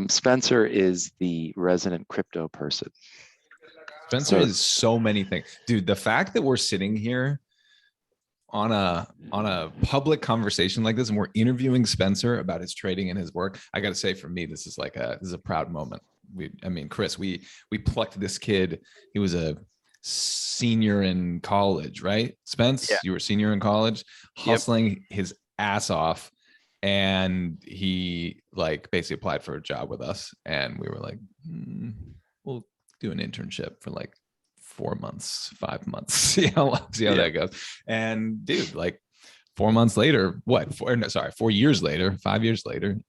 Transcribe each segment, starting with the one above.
Spencer is the resident crypto person. Spencer is so many things, dude. The fact that we're sitting here on a public conversation like this and we're interviewing Spencer about his trading and his work, I gotta say, for me, this is a proud moment. Chris, we plucked this kid. He was a senior in college, right? Spence, Yeah. you were a senior in college, hustling Yep. his ass off, and he like basically applied for a job with us, and we were like, we'll do an internship for like 4 months, 5 months, see how that goes. And dude, like 4 months later, 4 years later, 5 years later,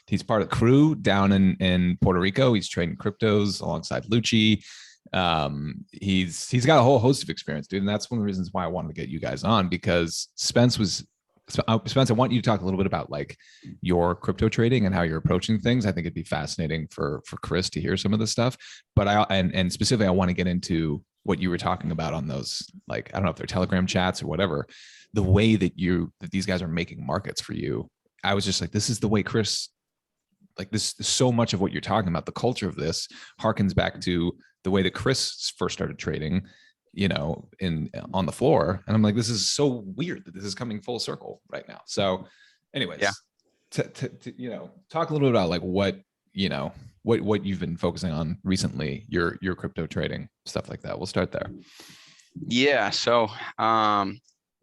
he's part of the crew down in Puerto Rico. He's trading cryptos alongside Lucci. He's got a whole host of experience, dude. And that's one of the reasons why I wanted to get you guys on, because Spence, I want you to talk a little bit about like your crypto trading and how you're approaching things. I think it'd be fascinating for Chris to hear some of this stuff. But and specifically, I want to get into what you were talking about on those, like, I don't know if they're Telegram chats or whatever, the way that these guys are making markets for you. I was just like, this is the way Chris, like this, so much of what you're talking about, the culture of this harkens back to the way that Chris first started trading, on the floor. And I'm like, this is so weird that this is coming full circle right now. So anyways, Yeah. Talk a little bit about like what you've been focusing on recently, your crypto trading, stuff like that. We'll start there. Yeah. So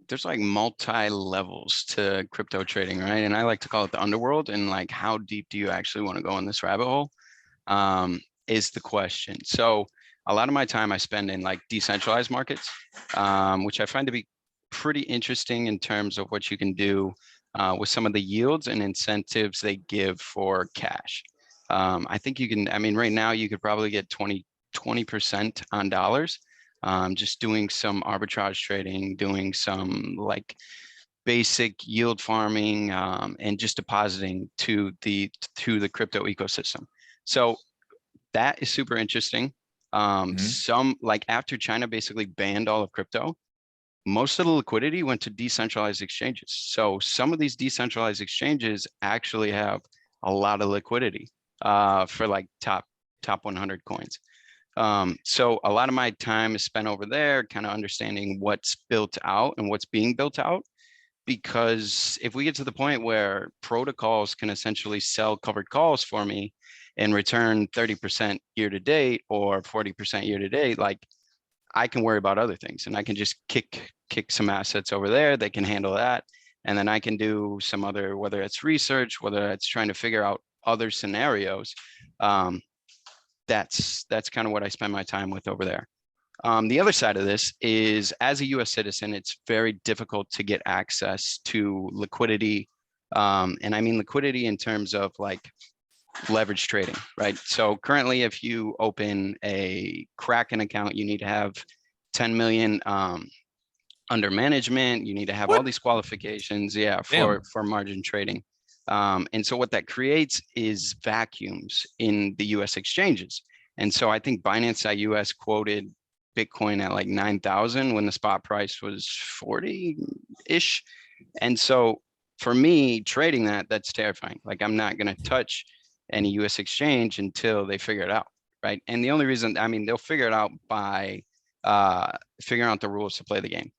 there's like multi levels to crypto trading, right? And I like to call it the underworld. And like, how deep do you actually want to go in this rabbit hole? Is the question. So a lot of my time I spend in like decentralized markets, which I find to be pretty interesting in terms of what you can do with some of the yields and incentives they give for cash. I think you can, right now you could probably get 20% on dollars, just doing some arbitrage trading, doing some like basic yield farming, and just depositing to the crypto ecosystem. So that is super interesting. Some, like, after China basically banned all of crypto, most of the liquidity went to decentralized exchanges. So some of these decentralized exchanges actually have a lot of liquidity for like top 100 coins. So a lot of my time is spent over there, kind of understanding what's built out and what's being built out. Because if we get to the point where protocols can essentially sell covered calls for me and return 30% year to date or 40% year to date, like, I can worry about other things, and I can just kick some assets over there. They can handle that. And then I can do some other, whether it's research, whether it's trying to figure out other scenarios. That's kind of what I spend my time with over there. The other side of this is, as a US citizen, it's very difficult to get access to liquidity. And I mean liquidity in terms of like leverage trading, right? So currently, if you open a Kraken account, you need to have 10 million under management. You need to have all these qualifications, for margin trading. And so what that creates is vacuums in the US exchanges. And so I think Binance.us quoted Bitcoin at like 9,000 when the spot price was 40-ish. And so for me, trading that's terrifying. Like, I'm not going to touch any US exchange until they figure it out, right? And the only reason, they'll figure it out by figuring out the rules to play the game.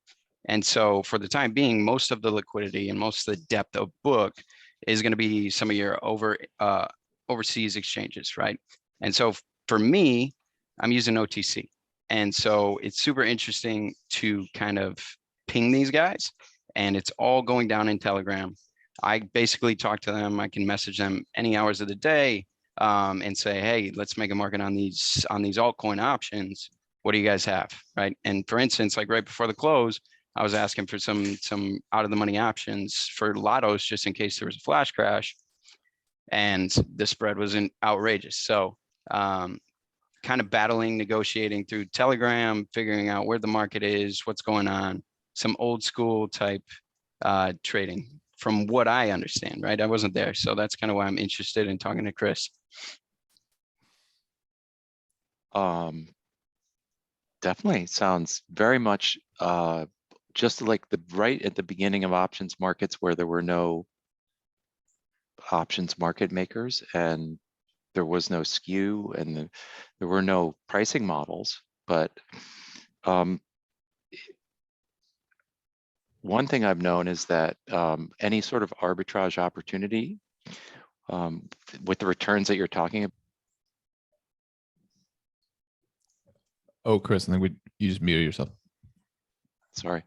And so for the time being, most of the liquidity and most of the depth of book is going to be some of your overseas exchanges, right? And so for me, I'm using OTC. And so it's super interesting to kind of ping these guys, and it's all going down in Telegram. I basically talk to them. I can message them any hours of the day, and say, hey, let's make a market on these altcoin options. What do you guys have, right? And for instance, like right before the close, I was asking for some out of the money options for lottos, just in case there was a flash crash, and the spread was outrageous. So kind of battling, negotiating through Telegram, figuring out where the market is, what's going on, some old school type trading from what I understand, right? I wasn't there. So that's kind of why I'm interested in talking to Chris. Definitely sounds very much just like right at the beginning of options markets, where there were no options market makers, and there was no skew, and there were no pricing models. But one thing I've known is that any sort of arbitrage opportunity with the returns that you're talking about. Oh, Chris, I think you just muted yourself. Sorry.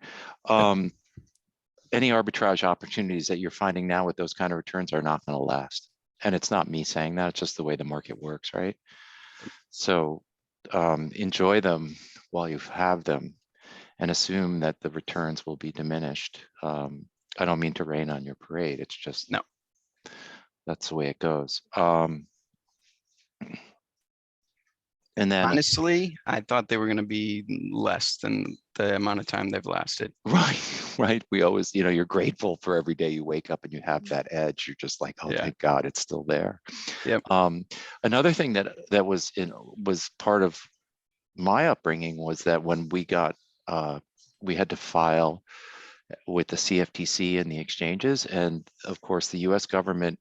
Any arbitrage opportunities that you're finding now with those kind of returns are not going to last. And it's not me saying that, it's just the way the market works, right? So enjoy them while you have them, and assume that the returns will be diminished. I don't mean to rain on your parade. It's just, No, that's the way it goes. And then, honestly, I thought they were going to be less than the amount of time they've lasted. right. We always, you're grateful for every day you wake up and you have that edge. You're just like, oh, Yeah. thank God it's still there. Yep. Another thing that was part of my upbringing was that when we had to file with the CFTC and the exchanges, and of course the U.S. government,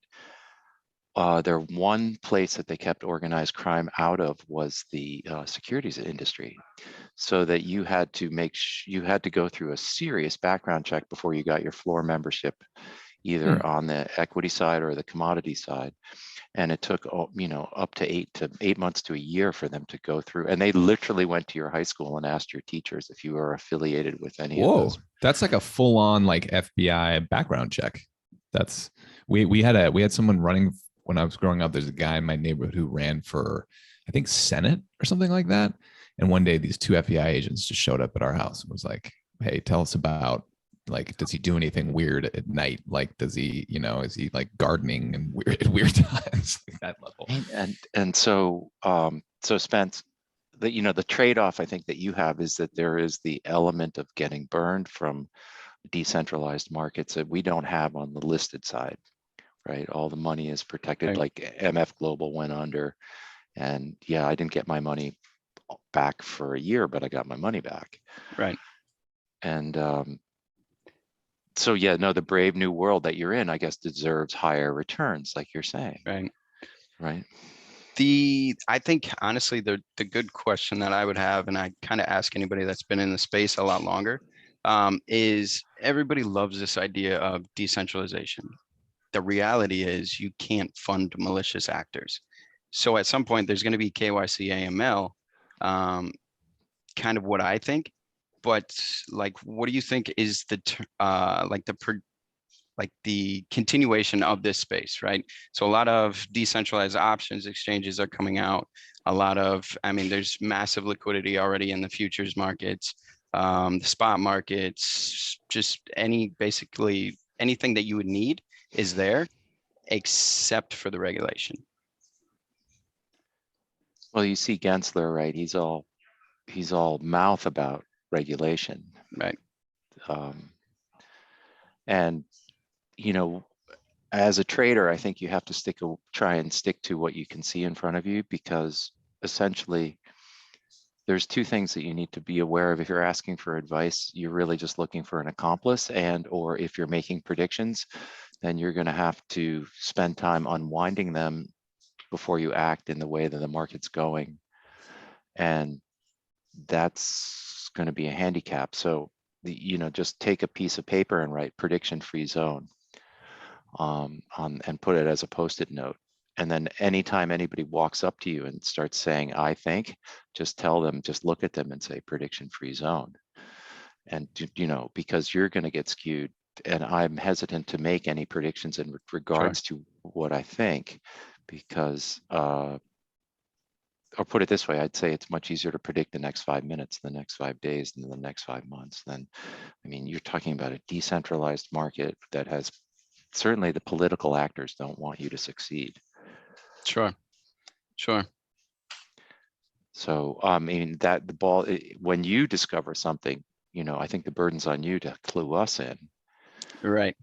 their one place that they kept organized crime out of was the securities industry, so that you had to you had to go through a serious background check before you got your floor membership, either on the equity side or the commodity side. And it took, up to 8 months to a year for them to go through. And they literally went to your high school and asked your teachers if you were affiliated with any of those. That's like a full-on like FBI background check. That's we had someone running when I was growing up. There's a guy in my neighborhood who ran for, I think, Senate or something like that. And one day these two FBI agents just showed up at our house and was like, hey, tell us about, like, does he do anything weird at night? Like, does he, is he like gardening and at weird times, like that level? And so Spence, the trade-off I think that you have is that there is the element of getting burned from decentralized markets that we don't have on the listed side, right? All the money is protected. Right. Like MF Global went under, and yeah, I didn't get my money back for a year, but I got my money back. Right. And so yeah, no, the brave new world that you're in, I guess, deserves higher returns, like you're saying. Right. Right. I think honestly, the good question that I would have, and I kind of ask anybody that's been in the space a lot longer, is everybody loves this idea of decentralization. The reality is you can't fund malicious actors. So at some point there's going to be KYC AML, kind of what I think. But like, what do you think is the continuation of this space, right? So a lot of decentralized options exchanges are coming out. There's massive liquidity already in the futures markets, the spot markets, just basically anything that you would need is there, except for the regulation. Well, you see Gensler, right? He's all mouth about regulation. Right. And as a trader, I think you have to try and stick to what you can see in front of you, because essentially there's two things that you need to be aware of. If you're asking for advice, you're really just looking for an accomplice, or if you're making predictions, then you're going to have to spend time unwinding them before you act in the way that the market's going. And that's going to be a handicap. So, just take a piece of paper and write prediction-free zone and put it as a Post-it note. And then anytime anybody walks up to you and starts saying, I think, just look at them and say prediction-free zone. And, because you're going to get skewed. And I'm hesitant to make any predictions in regards to what I think, because, or put it this way, I'd say it's much easier to predict the next 5 minutes, the next 5 days, than the next 5 months. You're talking about a decentralized market that has, certainly the political actors don't want you to succeed. Sure. So, that the ball, when you discover something, I think the burden's on you to clue us in. Right.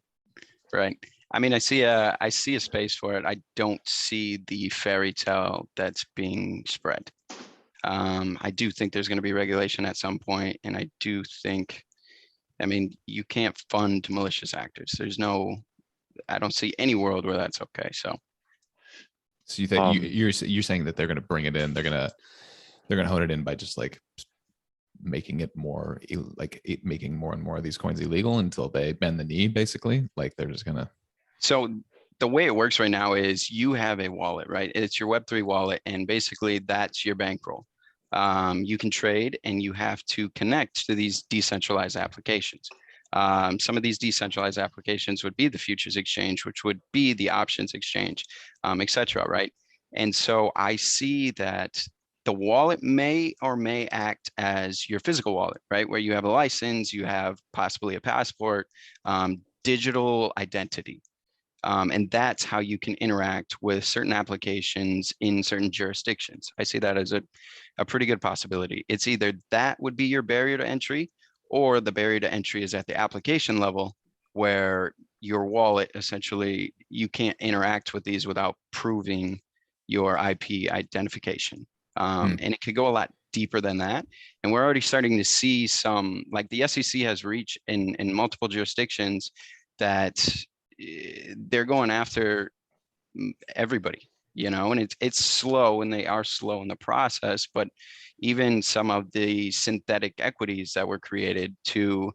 I see a space for it. I don't see the fairy tale that's being spread. I do think there's going to be regulation at some point, and I do think, you can't fund malicious actors. I don't see any world where that's okay. So So you think you're saying that they're going to bring it in, they're going to hone it in by just like making it more making more and more of these coins illegal until they bend the knee, basically. Like they're just gonna. So the way it works right now is you have a wallet, right? It's your Web3 wallet, and basically that's your bankroll. You can trade, and you have to connect to these decentralized applications. Some of these decentralized applications would be the futures exchange, which would be the options exchange, et cetera, right? And so I see that the wallet may or may act as your physical wallet, right? Where you have a license, you have possibly a passport, digital identity. And that's how you can interact with certain applications in certain jurisdictions. I see that as a pretty good possibility. It's either that would be your barrier to entry, or the barrier to entry is at the application level, where your wallet, essentially, you can't interact with these without proving your IP identification. And it could go a lot deeper than that. And we're already starting to see some, like the SEC has reached in multiple jurisdictions that they're going after everybody, and it's slow, and they are slow in the process, but even some of the synthetic equities that were created to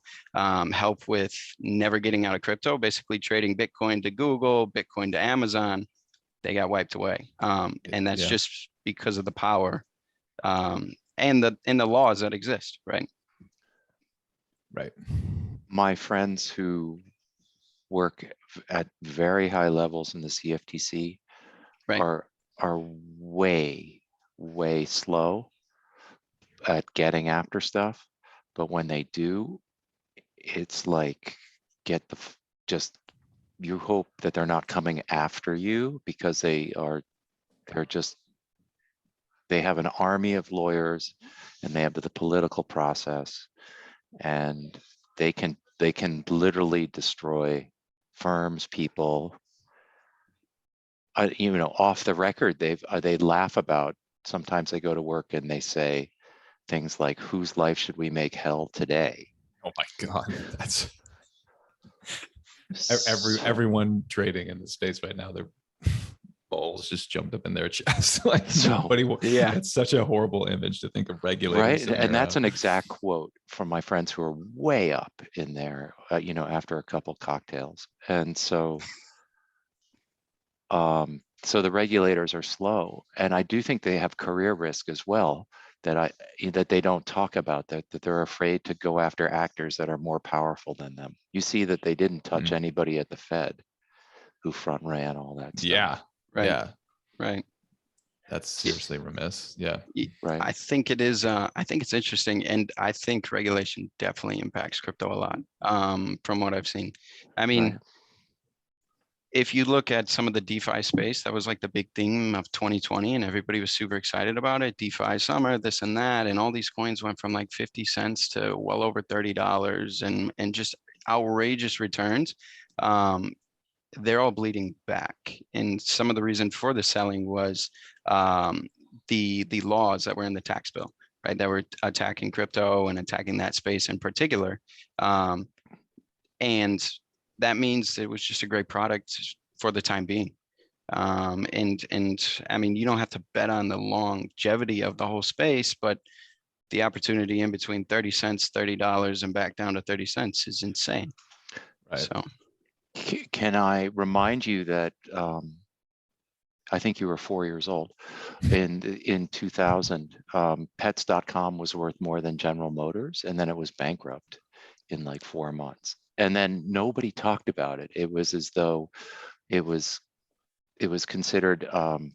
help with never getting out of crypto, basically trading Bitcoin to Google, Bitcoin to Amazon, they got wiped away. And that's just because of the power and the laws that exist, right? Right. My friends who work at very high levels in the CFTC Right. are way slow at getting after stuff, but when they do, it's like you hope that they're not coming after you, because they have an army of lawyers, and they have the political process, and they can literally destroy firms, people. Off the record, they laugh about, sometimes they go to work and they say things like, whose life should we make hell today? Oh my God, that's everyone trading in the space right now, their balls just jumped up in their chest. Like nobody. Yeah, it's such a horrible image to think of regulators. Right, and that's an exact quote from my friends who are way up in there, after a couple cocktails. And so the regulators are slow, and I do think they have career risk as well, that they don't talk about, that they're afraid to go after actors that are more powerful than them. You see that they didn't touch anybody at the Fed who front ran all that stuff. Yeah, right. Yeah, right. That's seriously remiss. Yeah, right. I think it is. I think it's interesting, and I think regulation definitely impacts crypto a lot. From what I've seen, I mean, Right. if you look at some of the DeFi space, that was like the big theme of 2020, and everybody was super excited about it. DeFi summer, this and that, and all these coins went from like 50 cents to well over $30, and just outrageous returns. They're all bleeding back, and some of the reason for the selling was the laws that were in the tax bill, right? That were attacking crypto and attacking that space in particular, and that means it was just a great product for the time being. And I mean, you don't have to bet on the longevity of the whole space, but the opportunity in between 30 cents, $30 and back down to 30 cents is insane. right. So can I remind you that I think you were 4 years old in 2000, pets.com was worth more than General Motors, and then it was bankrupt in like 4 months. And then nobody talked about it. It was as though it was considered an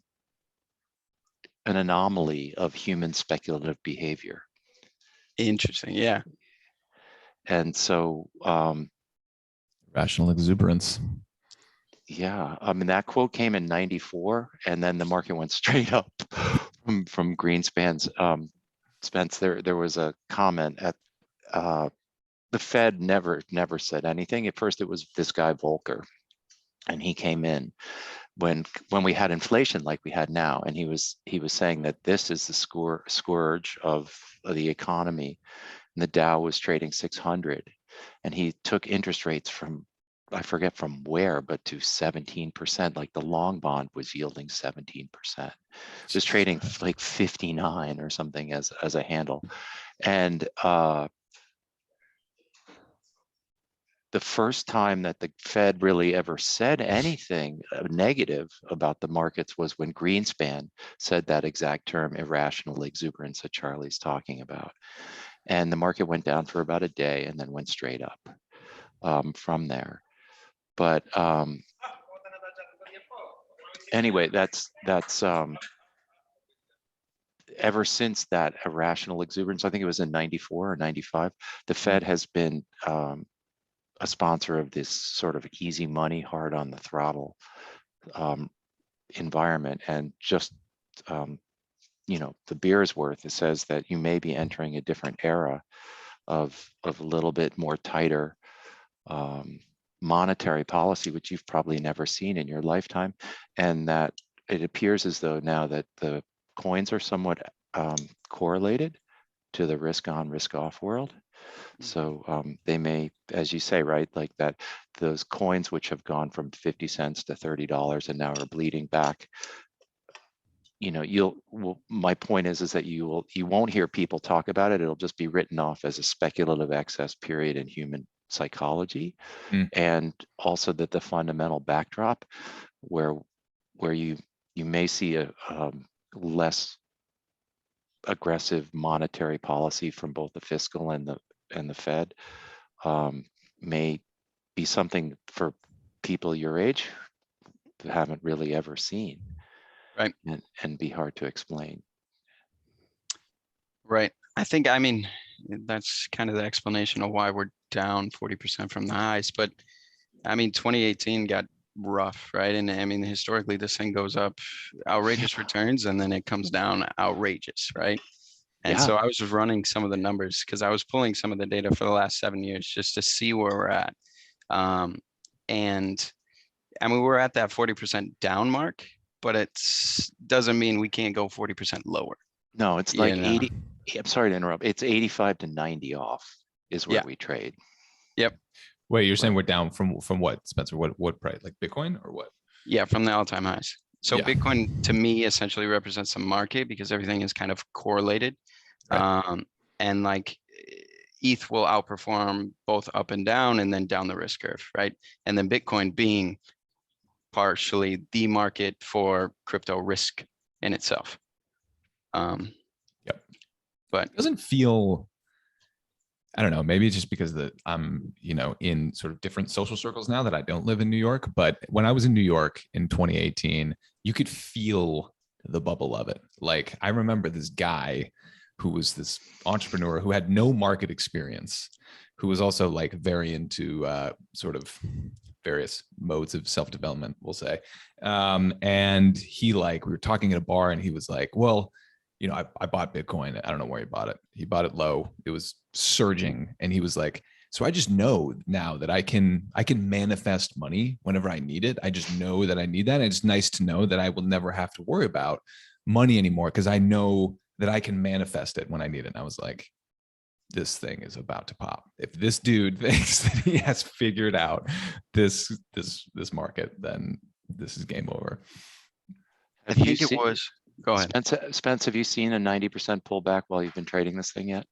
anomaly of human speculative behavior. Interesting. Yeah. And so Rational exuberance. yeah, I mean, that quote came in 94, and then the market went straight up from Greenspan's. Spence, there was a comment at the Fed never said anything. At first, it was this guy Volcker, and he came in when we had inflation like we had now, and he was saying that this is the scourge of the economy, and the Dow was trading 600, and he took interest rates from I forget from where, but to 17%. Like the long bond was yielding 17%. It was trading like 59 or something as a handle. And the first time that the Fed really ever said anything negative about the markets was when Greenspan said that exact term, irrational exuberance, that Charlie's talking about. And the market went down for about a day and then went straight up from there. But anyway, that's ever since that irrational exuberance, I think it was in 94 or 95, the Fed has been a sponsor of this sort of easy money, hard on the throttle environment. And just, you know, the beer's worth, it says that you may be entering a different era of a little bit more tighter monetary policy, which you've probably never seen in your lifetime. And that it appears as though now that the coins are somewhat correlated to the risk on, risk off world. So they may, as you say, right, like that, those coins which have gone from 50 cents to $30 and now are bleeding back, you know, my point is that you won't hear people talk about it. It'll just be written off as a speculative excess period in human psychology. And also that the fundamental backdrop where you may see a less aggressive monetary policy from both the fiscal and the Fed may be something for people your age who haven't really ever seen, right? And be hard to explain. Right. I mean, that's kind of the explanation of why we're down 40% from the highs. But I mean, 2018 got rough, right? And I mean, historically, this thing goes up outrageous returns and then it comes down outrageous, right? And so I was just running some of the numbers because I was pulling some of the data for the last 7 years just to see where we're at. And I mean, we're at that 40% down mark, but it doesn't mean we can't go 40% lower. No, it's like 80. I'm sorry to interrupt. It's 85 to 90 off is where we trade. Yep. Wait, you're saying we're down from what, Spencer? What price? Like Bitcoin or what? Yeah, from the all-time highs. So Bitcoin to me essentially represents the market because everything is kind of correlated. Right. And like ETH will outperform both up and down and then down the risk curve, right? And then Bitcoin being partially the market for crypto risk in itself. But it doesn't feel, I don't know, maybe it's just because I'm, you know, in sort of different social circles now that I don't live in New York. But when I was in New York in 2018, you could feel the bubble of it. Like I remember this guy who was this entrepreneur who had no market experience, who was also like very into sort of various modes of self-development, we'll say. And he we were talking at a bar and he was like, well, you know, I bought Bitcoin. I don't know where he bought it. He bought it low. It was surging. And he was like, so I just know now that I can manifest money whenever I need it. I just know that I need that. And it's nice to know that I will never have to worry about money anymore because I know that I can manifest it when I need it. And I was like, this thing is about to pop. If this dude thinks that he has figured out this market, then this is game over. I think it was. Go ahead. Spence, have you seen a 90% pullback while you've been trading this thing yet?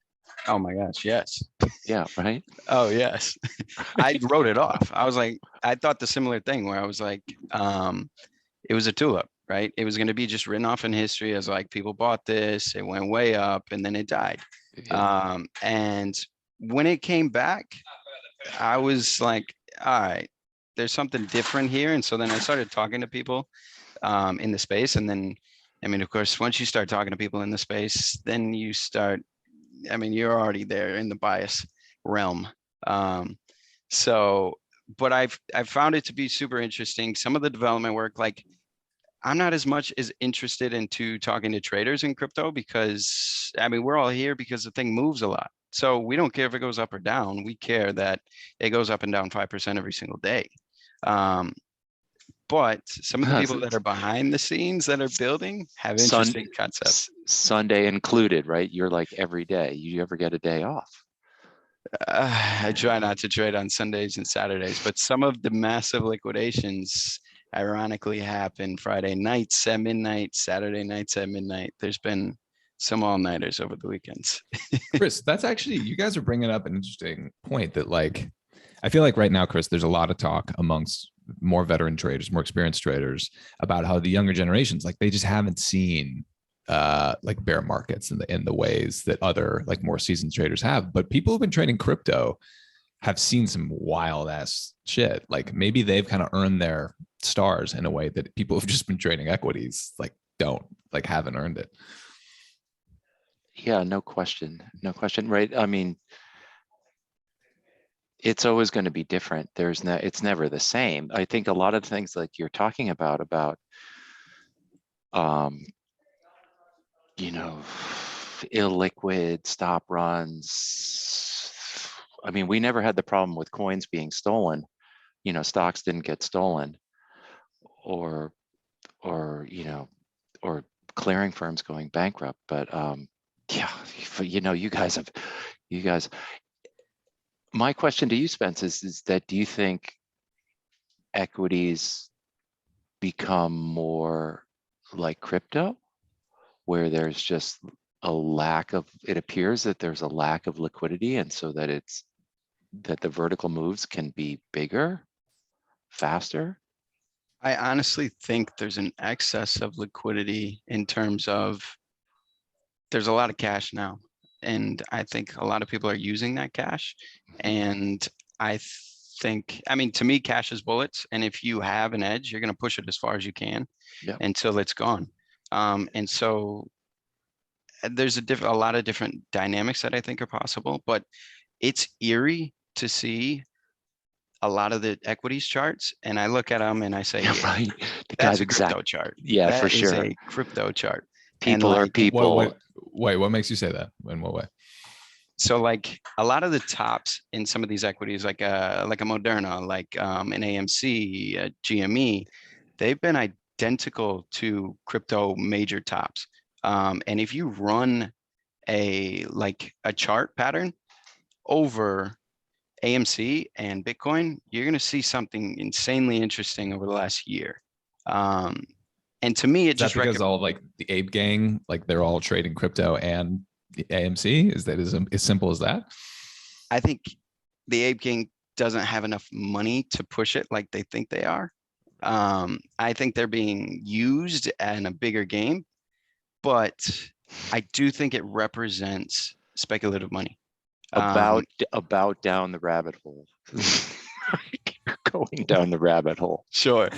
Oh my gosh, yes. Yeah, right? Oh, yes. I wrote it off. I was like, I thought the similar thing where I was like, it was a tulip, right? It was going to be just written off in history as like people bought this, it went way up and then it died. Yeah. And when it came back, I was like, all right, there's something different here. And so then I started talking to people in the space. And then, I mean, of course, once you start talking to people in the space, then you start, I mean, you're already there in the bias realm. But I've found it to be super interesting. Some of the development work, like I'm not as much as interested into talking to traders in crypto because, I mean, we're all here because the thing moves a lot. So we don't care if it goes up or down. We care that it goes up and down 5% every single day. But some of the people that are behind the scenes that are building have interesting concepts. Sunday included, right? You're like every day. You ever get a day off? I try not to trade on Sundays and Saturdays, but some of the massive liquidations ironically happen Friday nights at midnight, Saturday nights at midnight. There's been some all-nighters over the weekends. Chris, that's actually, you guys are bringing up an interesting point that like, I feel like right now, Chris, there's a lot of talk amongst more veteran traders, more experienced traders about how the younger generations, like they just haven't seen like bear markets in the ways that other like more seasoned traders have. But people who've been trading crypto have seen some wild ass shit. Like maybe they've kind of earned their stars in a way that people who've just been trading equities like don't, like haven't earned it. Yeah, no question, right? I mean, it's always going to be different. It's never the same. I think a lot of things like you're talking about, um, you know, illiquid stop runs. I mean, we never had the problem with coins being stolen. You know, stocks didn't get stolen, or you know, or clearing firms going bankrupt. But yeah, you know, you guys. My question to you, Spence, is that do you think equities become more like crypto, where there's just a lack of, it appears that there's a lack of liquidity, and so that the vertical moves can be bigger, faster? I honestly think there's an excess of liquidity in terms of there's a lot of cash now. And I think a lot of people are using that cash. And I think, I mean, to me, cash is bullets. And if you have an edge, you're going to push it as far as you can Yeah. until it's gone. And so there's a lot of different dynamics that I think are possible, but it's eerie to see a lot of the equities charts, and I look at them and I say, Yeah, right. The that's guy's a exact. crypto chart. Yeah, for That is sure. a crypto chart. And People are like, people. Wait, what makes you say that? In what way? so like a lot of the tops in some of these equities, like a Moderna, like an AMC, a GME, they've been identical to crypto major tops. And if you run a chart pattern over AMC and Bitcoin, you're going to see something insanely interesting over the last year. And to me, it Is that just because all like the Ape gang, like they're all trading crypto and the AMC? Is that as simple as that? I think the Ape gang doesn't have enough money to push it like they think they are. I think they're being used in a bigger game, but I do think it represents speculative money. About down the rabbit hole. Going down the rabbit hole. Sure.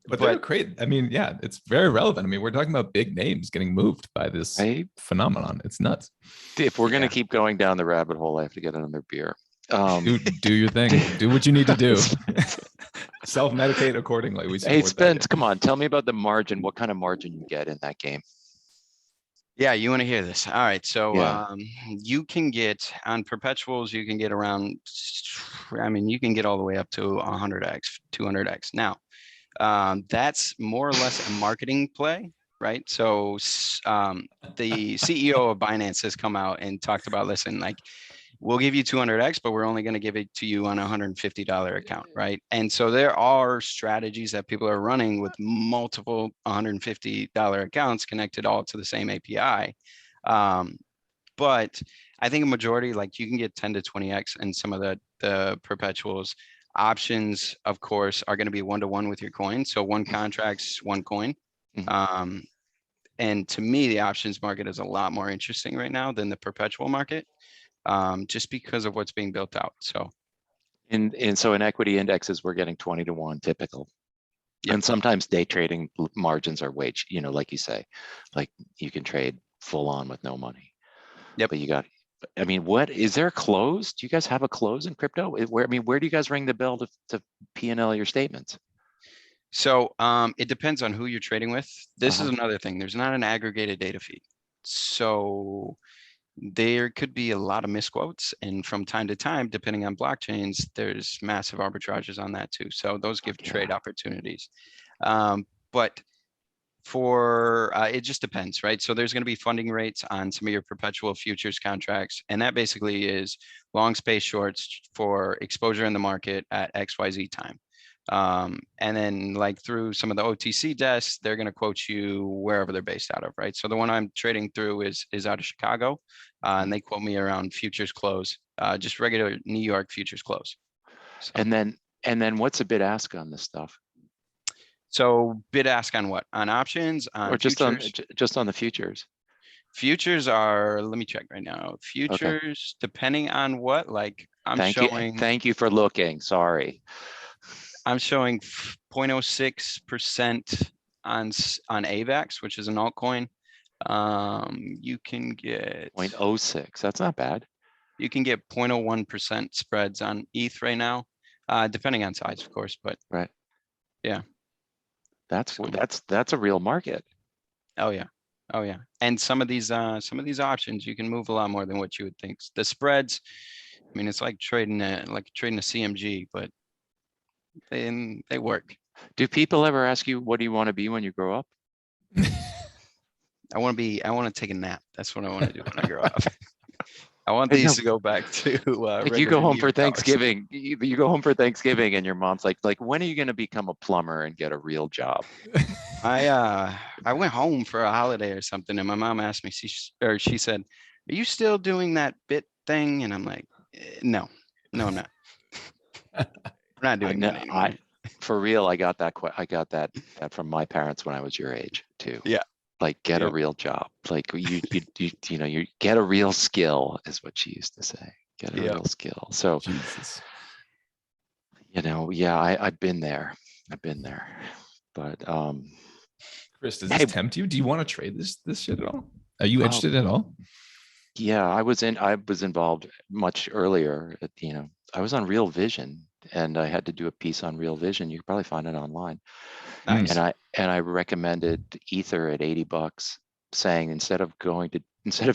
But they're great. I mean, yeah, it's very relevant. I mean, we're talking about big names getting moved by this phenomenon. It's nuts. If we're going to keep going down the rabbit hole, I have to get another beer. Do your thing. Do what you need to do. Self-medicate accordingly. We support Hey, Spence, that. come on. Tell me about the margin. What kind of margin you get in that game? Yeah, you want to hear this. All right. So Yeah. you can get on perpetuals, you can get around, I mean, you can get all the way up to 100x, 200x. Now, that's more or less a marketing play, right? So the CEO of Binance has come out and talked about, listen, like, we'll give you 200x, but we're only going to give it to you on a $150 account, right? And so there are strategies that people are running with multiple $150 accounts connected all to the same API. But I think a majority, like you can get 10 to 20x in some of the perpetuals. Options, of course, are going to be one-to-one with your coin. So one contract's one coin. And to me, the options market is a lot more interesting right now than the perpetual market. Just because of what's being built out. So, and so in equity indexes, we're getting 20 to 1 typical. Yep. And sometimes day trading margins are wage, you know, like you say, like you can trade full on with no money. Yep. But you got, I mean, what is there a close? Do you guys have a close in crypto? Where, I mean, where do you guys ring the bell to P&L your statements? So it depends on who you're trading with. This is another thing. There's not an aggregated data feed. So there could be a lot of misquotes, and from time to time, depending on blockchains, there's massive arbitrages on that too. So those give trade opportunities. But For it just depends, right? So there's going to be funding rates on some of your perpetual futures contracts, and that basically is long space shorts for exposure in the market at XYZ time. And then like through some of the OTC desks, they're going to quote you wherever they're based out of, right? So the one I'm trading through is out of Chicago, and they quote me around futures close, just regular New York futures close. So. And then what's a bid ask on this stuff? So bid ask on what? On options, on Or just on futures? just on the futures? Futures are, let me check right now. Futures, depending on what, like I'm showing. Thank you for looking. Sorry. I'm showing 0.06% on AVAX, which is an altcoin. You can get 0.06. That's not bad. You can get 0.01% spreads on ETH right now, depending on size, of course. But right, yeah, that's a real market. Oh yeah, oh yeah. And some of these options, you can move a lot more than what you would think. The spreads, I mean, it's like trading a CMG, but they work. Do people ever ask you, what do you want to be when you grow up? I want to take a nap. That's what I want to do when I grow up. I want these to go back to like you go home for Thanksgiving. You go home for Thanksgiving, and your mom's like, when are you going to become a plumber and get a real job? I went home for a holiday or something, and my mom asked me. She said, "Are you still doing that bit thing?" And I'm like, "No, I'm not. I'm not doing that anymore." For real, I got that from my parents when I was your age too. Yeah. Like get a real job. Like you get a real skill is what she used to say. Get a real skill. So Jesus. I've been there. But Chris, does this tempt you? Do you want to trade this shit at all? Are you interested at all? Yeah, I was involved much earlier. I was on Real Vision, and I had to do a piece on Real Vision. You can probably find it online. Nice. And I recommended Ether at $80, saying instead of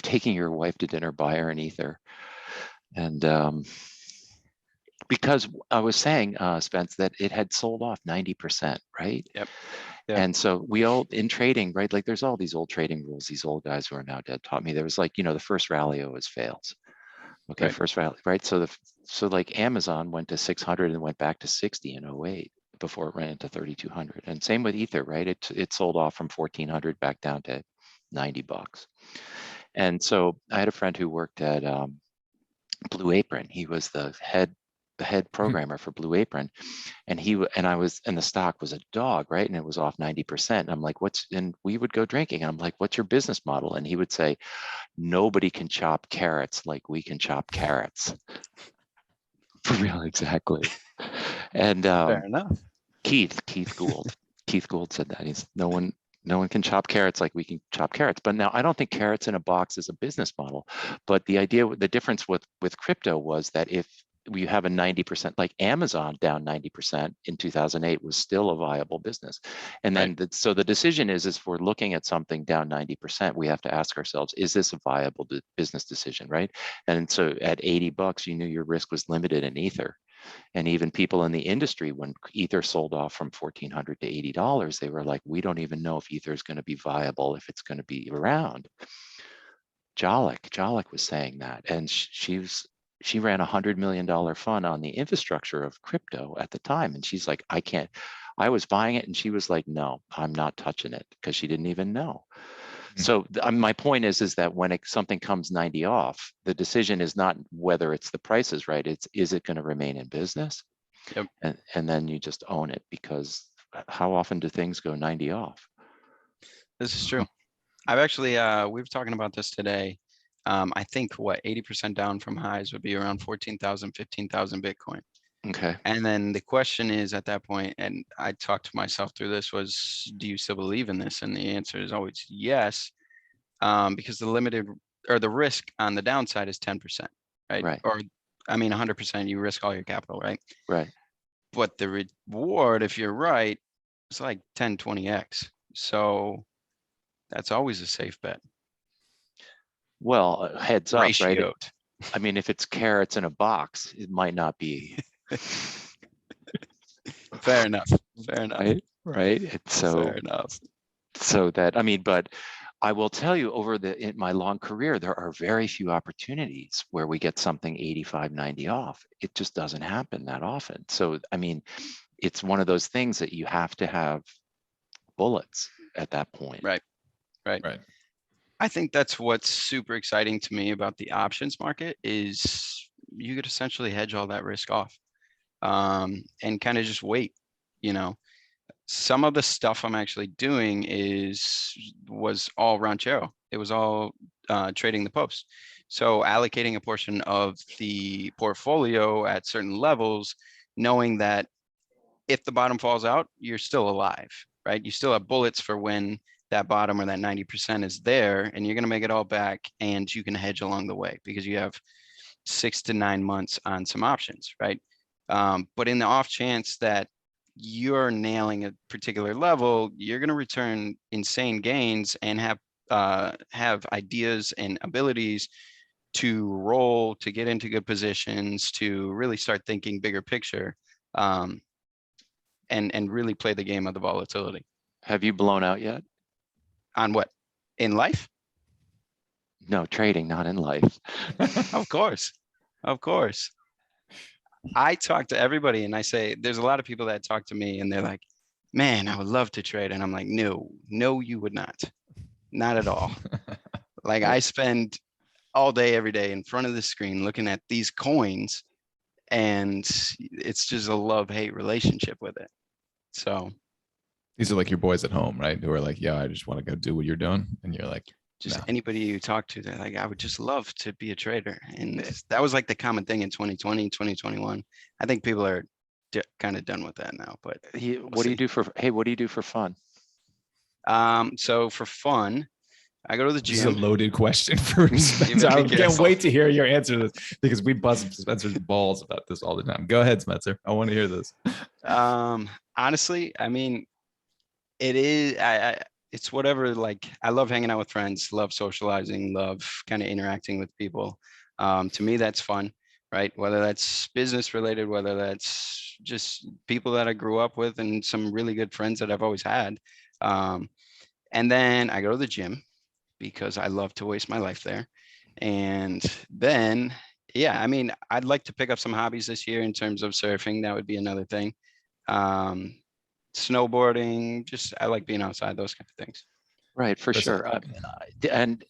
taking your wife to dinner, buy her an Ether. And because I was saying, Spence, that it had sold off 90%, right? Yep. And so we all in trading, right? Like there's all these old trading rules. These old guys who are now dead taught me. There was like, the first rally always fails. Okay, right. First rally, right? So like Amazon went to 600 and went back to 60 in 08 before it ran into 3,200. And same with Ether, right? It sold off from 1,400 back down to $90. And so I had a friend who worked at Blue Apron. He was the head programmer for Blue Apron, and the stock was a dog, right? And it was off 90%. And I'm like, and we would go drinking, and I'm like, what's your business model? And he would say, nobody can chop carrots like we can chop carrots. For real, exactly. And fair enough. Keith Gould said that. He's no one can chop carrots like we can chop carrots. But now I don't think carrots in a box is a business model. But the difference with crypto was that if you have a 90%, like Amazon down 90% in 2008 was still a viable business. And then so the decision is if we're looking at something down 90%, we have to ask ourselves, is this a viable business decision, right? And so at $80, you knew your risk was limited in Ether. And even people in the industry, when Ether sold off from $1,400 to $80, they were like, we don't even know if Ether is going to be viable, if it's going to be around. Jalik was saying that, and she ran $100 million fund on the infrastructure of crypto at the time. And she's like, I was buying it. And she was like, no, I'm not touching it, because she didn't even know. So my point is that when something comes 90 off, the decision is not whether it's the price is right. Is it going to remain in business? Yep. And then you just own it, because how often do things go 90 off? This is true. I've actually, we were talking about this today. I think 80% down from highs would be around 14,000, 15,000 Bitcoin. Okay. And then the question is at that point, and I talked to myself through this, was, do you still believe in this? And the answer is always yes, because the risk on the downside is 10%, right? Right. Or, 100%, you risk all your capital, right? Right. But the reward, if you're right, it's like 10, 20x. So that's always a safe bet. Well, heads up, Ratioed. Right? If it's carrots in a box, it might not be. Fair enough. Right. Fair enough. So that, I mean, but I will tell you, in my long career, there are very few opportunities where we get something 85, 90 off. It just doesn't happen that often. So, I mean, it's one of those things that you have to have bullets at that point. Right. Right. I think that's what's super exciting to me about the options market is you could essentially hedge all that risk off, and kind of just wait. You know, some of the stuff I'm actually doing was all ranchero. It was all trading the post. So allocating a portion of the portfolio at certain levels, knowing that if the bottom falls out, you're still alive, right? You still have bullets for when that bottom or that 90% is there, and you're going to make it all back, and you can hedge along the way because you have 6 to 9 months on some options, right? But in the off chance that you're nailing a particular level, you're going to return insane gains and have ideas and abilities to roll, to get into good positions, to really start thinking bigger picture, and really play the game of the volatility. Have you blown out yet? On what? In life? No, trading, not in life. Of course. Of course. I talk to everybody and I say, there's a lot of people that talk to me and they're like, man, I would love to trade. And I'm like, no, you would not. Not at all. Like I spend all day, every day in front of the screen looking at these coins, and it's just a love-hate relationship with it. So these are like your boys at home, right? Who are like, yeah, I just want to go do what you're doing. And you're like, just no. Anybody you talk to, they're like, I would just love to be a trader. And that was like the common thing in 2020, 2021. I think people are kind of done with that now, but What do you do for fun? So for fun, I go to the This is a gym. loaded question for Spencer. I can't wait to hear your answer to this because we bust Spencer's balls about this all the time. Go ahead, Spencer. I want to hear this. Honestly, I mean, it is, it's whatever, like, I love hanging out with friends, love socializing, love kind of interacting with people. To me, that's fun, right? Whether that's business related, whether that's just people that I grew up with and some really good friends that I've always had. And then I go to the gym because I love to waste my life there. And then, yeah, I mean, I'd like to pick up some hobbies this year in terms of surfing. That would be another thing. Snowboarding, just, I like being outside, those kind of things. Right, for sure. And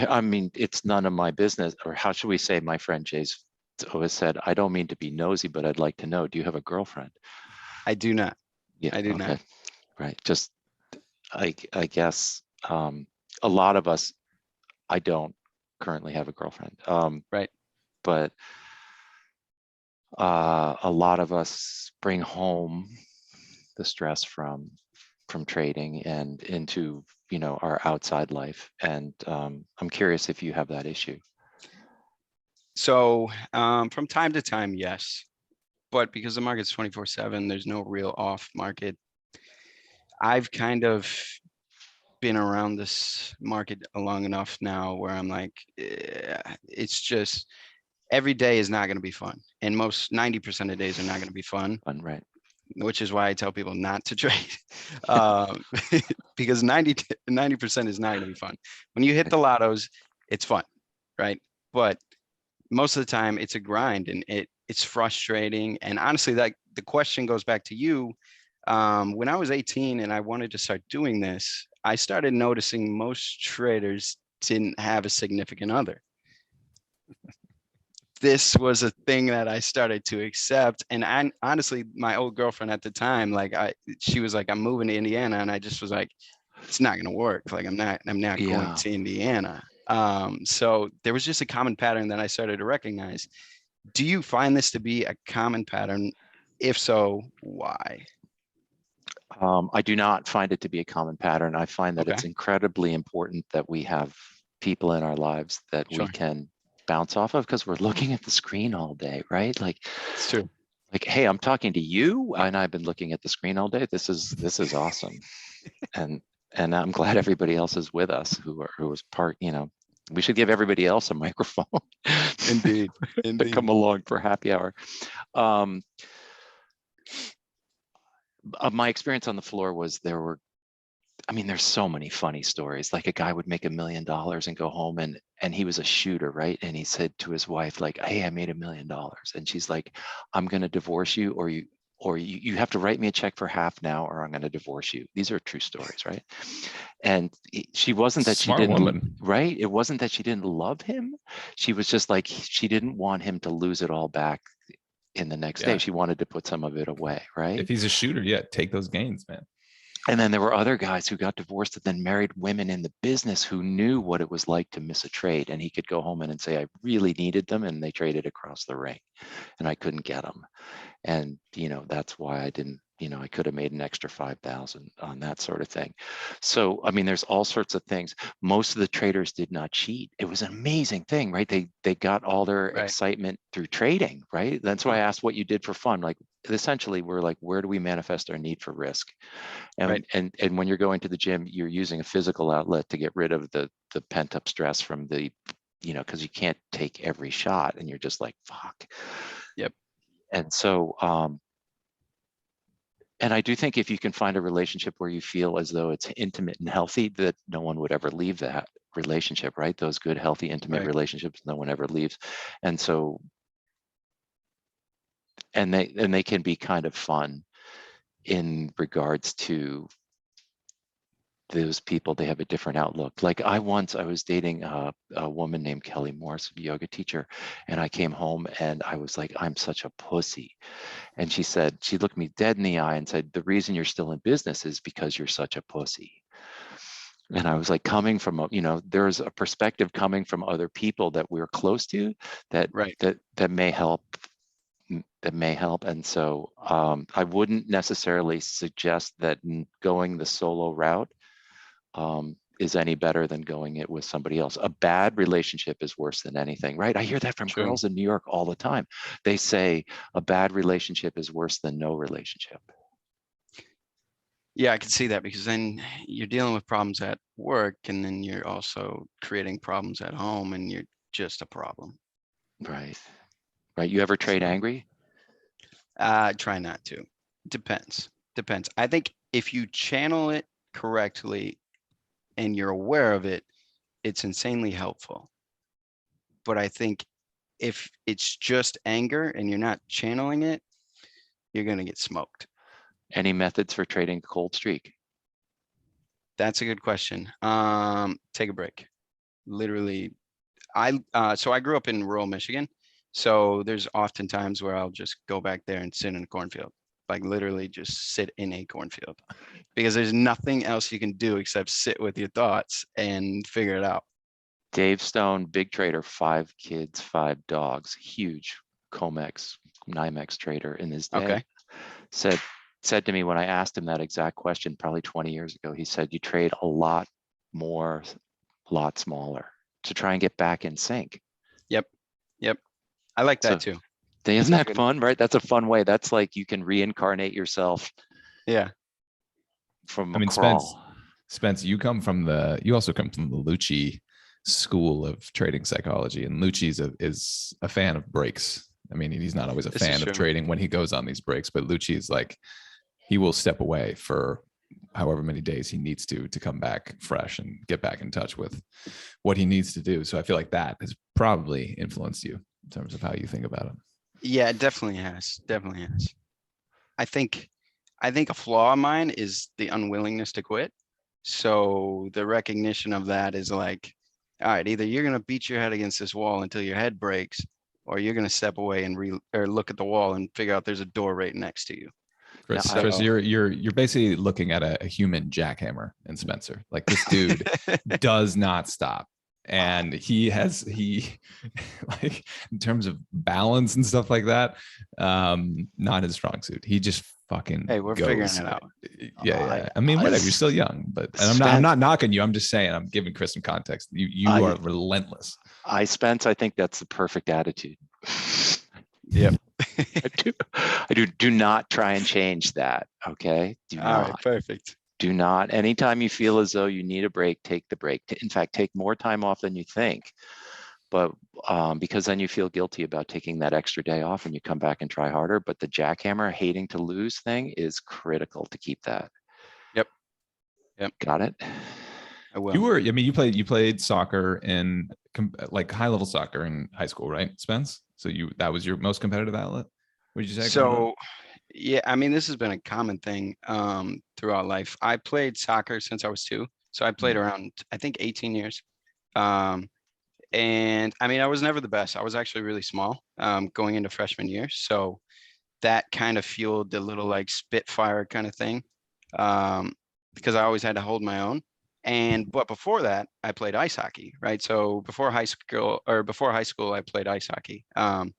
I mean, it's none of my business, or how should we say, my friend Jay's always said, I don't mean to be nosy, but I'd like to know, do you have a girlfriend? I do not. Yeah, I do not. Right, just, I guess, a lot of us, I don't currently have a girlfriend. Right. But a lot of us bring home the stress from trading and into, you know, our outside life. And I'm curious if you have that issue. So from time to time, yes. But because the market's 24/7, there's no real off market. I've kind of been around this market long enough now where I'm like, it's just, every day is not going to be fun. And most 90% of days are not going to be fun. Right. Which is why I tell people not to trade, because 90% is not going to be fun. When you hit the lottos, it's fun, right? But most of the time it's a grind, and it's frustrating. And honestly, that the question goes back to you. When I was 18 and I wanted to start doing this, I started noticing most traders didn't have a significant other. This was a thing that I started to accept. And honestly, my old girlfriend at the time, like she was like, I'm moving to Indiana. And I just was like, it's not going to work. Like, I'm not going to Indiana. So there was just a common pattern that I started to recognize. Do you find this to be a common pattern? If so, why? I do not find it to be a common pattern. I find that it's incredibly important that we have people in our lives that we can bounce off of, because we're looking at the screen all day, right? Like, it's true. Like, hey, I'm talking to you, and I've been looking at the screen all day. This is awesome, and I'm glad everybody else is with us who was part. You know, we should give everybody else a microphone. Indeed. To come along for happy hour. My experience on the floor was I mean, there's so many funny stories. Like a guy would make $1 million and go home and he was a shooter, right? And he said to his wife, like, hey, I made $1 million. And she's like, I'm going to divorce you, or you have to write me a check for half now, or I'm going to divorce you. These are true stories, right? And she wasn't that she Smart didn't, woman. right? It wasn't that she didn't love him. She was just like, she didn't want him to lose it all back in the next Yeah. day. She wanted to put some of it away, right? If he's a shooter, yeah, take those gains, man. And then there were other guys who got divorced and then married women in the business who knew what it was like to miss a trade. And he could go home and say, I really needed them. And they traded across the ring and I couldn't get them. And, that's why I didn't, I could have made an extra 5,000 on that sort of thing. So, I mean, there's all sorts of things. Most of the traders did not cheat. It was an amazing thing, right? They got all their Right. excitement through trading, right? That's why I asked what you did for fun. Like, essentially, we're like, where do we manifest our need for risk? And, Right. and when you're going to the gym, you're using a physical outlet to get rid of the pent up stress from the, because you can't take every shot and you're just like, fuck. Yep. And so, and I do think if you can find a relationship where you feel as though it's intimate and healthy, that no one would ever leave that relationship, right? Those good, healthy, intimate Right. relationships, no one ever leaves. And so, and they can be kind of fun in regards to those people. They have a different outlook. Like I was dating a woman named Kelly Morris, a yoga teacher, and I came home and I was like, I'm such a pussy. And she looked me dead in the eye and said, the reason you're still in business is because you're such a pussy. And I was like, coming from, there's a perspective coming from other people that we're close to that Right. that may help. And so I wouldn't necessarily suggest that going the solo route is any better than going it with somebody else. A bad relationship is worse than anything, right? I hear that from True. girls in New York all the time. They say a bad relationship is worse than no relationship. Yeah, I can see that, because then you're dealing with problems at work and then you're also creating problems at home and you're just a problem. Right. Right. You ever trade angry? Try not to. Depends. I think if you channel it correctly and you're aware of it, it's insanely helpful. But I think if it's just anger and you're not channeling it, you're going to get smoked. Any methods for trading a cold streak? That's a good question. Take a break. Literally, so I grew up in rural Michigan. So there's often times where I'll just go back there and sit in a cornfield, like literally just sit in a cornfield, because there's nothing else you can do except sit with your thoughts and figure it out. Dave Stone, big trader, 5 kids, 5 dogs, huge Comex, NYMEX trader in his day. Okay. Said to me when I asked him that exact question, probably 20 years ago, he said, you trade a lot more, a lot smaller to try and get back in sync. Yep. I like that So, too. isn't that good. fun, right? That's a fun way. That's like you can reincarnate yourself. Yeah. From I mean, crawl. Spence, you also come from the Lucci school of trading psychology, and Lucci is a fan of breaks. I mean, he's not always a fan of trading when he goes on these breaks, but Lucci is like, he will step away for however many days he needs to come back fresh and get back in touch with what he needs to do. So I feel like that has probably influenced you in terms of how you think about it. Yeah, it definitely has. I think a flaw of mine is the unwillingness to quit. So the recognition of that is like, all right, either you're going to beat your head against this wall until your head breaks, or you're going to step away and look at the wall and figure out there's a door right next to you. Chris, you're basically looking at a human jackhammer in Spencer. Like, this dude does not stop. And he like, in terms of balance and stuff like that, not his strong suit. He just fucking Hey, we're goes. figuring it out. Yeah. I mean, whatever. You're still young, but I'm not knocking you. I'm just saying, I'm giving Chris some context. You are relentless. Spence, I think that's the perfect attitude. Yep. Do not try and change that. Okay. Do not. All right, perfect. Do not. Anytime you feel as though you need a break, take the break. In fact, take more time off than you think. But because then you feel guilty about taking that extra day off and you come back and try harder. But the jackhammer, hating to lose thing is critical to keep that. Yep. Got it? I will. You were, I mean, you played soccer in like high level soccer in high school, right, Spence? So that was your most competitive outlet? Would you say? So, yeah, I mean, this has been a common thing throughout life. I played soccer since I was 2. So I played around, I think, 18 years. And I mean, I was never the best. I was actually really small going into freshman year. So that kind of fueled the little like Spitfire kind of thing because I always had to hold my own. But before that, I played ice hockey, right? So before high school, I played ice hockey. And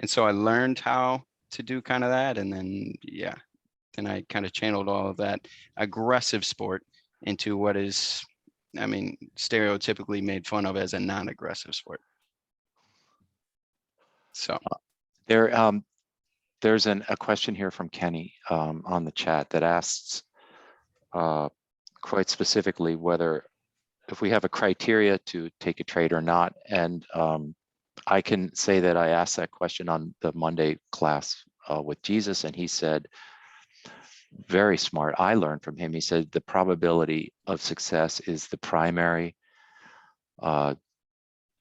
so I learned how to do kind of that. And then, yeah, then I kind of channeled all of that aggressive sport into what is, I mean, stereotypically made fun of as a non-aggressive sport. So there's a question here from Kenny on the chat that asks quite specifically whether if we have a criteria to take a trade or not. And I can say that I asked that question on the Monday class with Jesus, and he said, very smart. I learned from him. He said the probability of success is the primary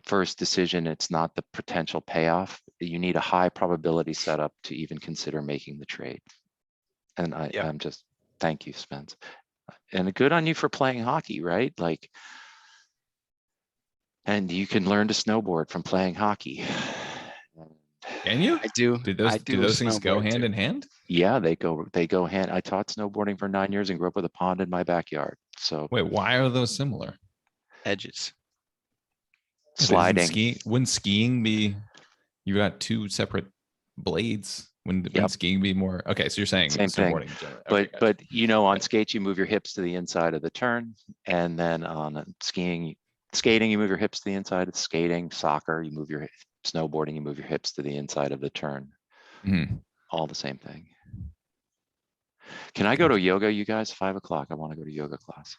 first decision. It's not the potential payoff. You need a high probability setup to even consider making the trade. And I'm just, thank you, Spence. And good on you for playing hockey, right? Like, and you can learn to snowboard from playing hockey. Can you? I do. Do those things go hand in hand? Yeah, they go hand. I taught snowboarding for 9 years and grew up with a pond in my backyard. So wait, why are those similar? Edges. Sliding. Wouldn't skiing be, you got 2 separate blades? Wouldn't skiing be more? Okay, so you're saying same thing. Okay, but you know, on skates, you move your hips to the inside of the turn. And then on skating, you move your hips to the inside of skating. Soccer, you move your snowboarding, you move your hips to the inside of the turn. All the same thing. Can I go to yoga, you guys? 5 o'clock. I want to go to yoga class.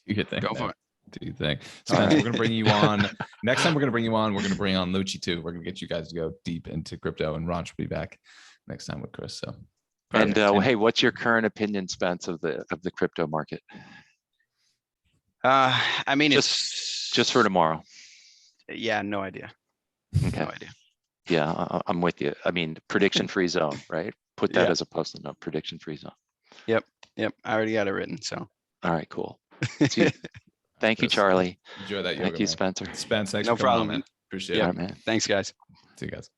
You think? Go for it. Do you think? Spence, we're going to bring you on. Next time we're going to bring you on, we're going to bring on Lucci too. We're going to get you guys to go deep into crypto, and Ronch will be back next time with Chris. So, and hey, what's your current opinion, Spence, of the crypto market? I mean, just for tomorrow. Yeah, no idea. Okay. No idea. Yeah, I'm with you. I mean, prediction free zone, right? Put that as a post-it note, prediction free zone. Yep. I already got it written. So. All right, cool. Thank you, Charlie. Enjoy that yoga. Thank you, man. Spencer. Spence, thanks no for coming problem, on, man. Appreciate All it. right, man. Thanks, guys. See you guys.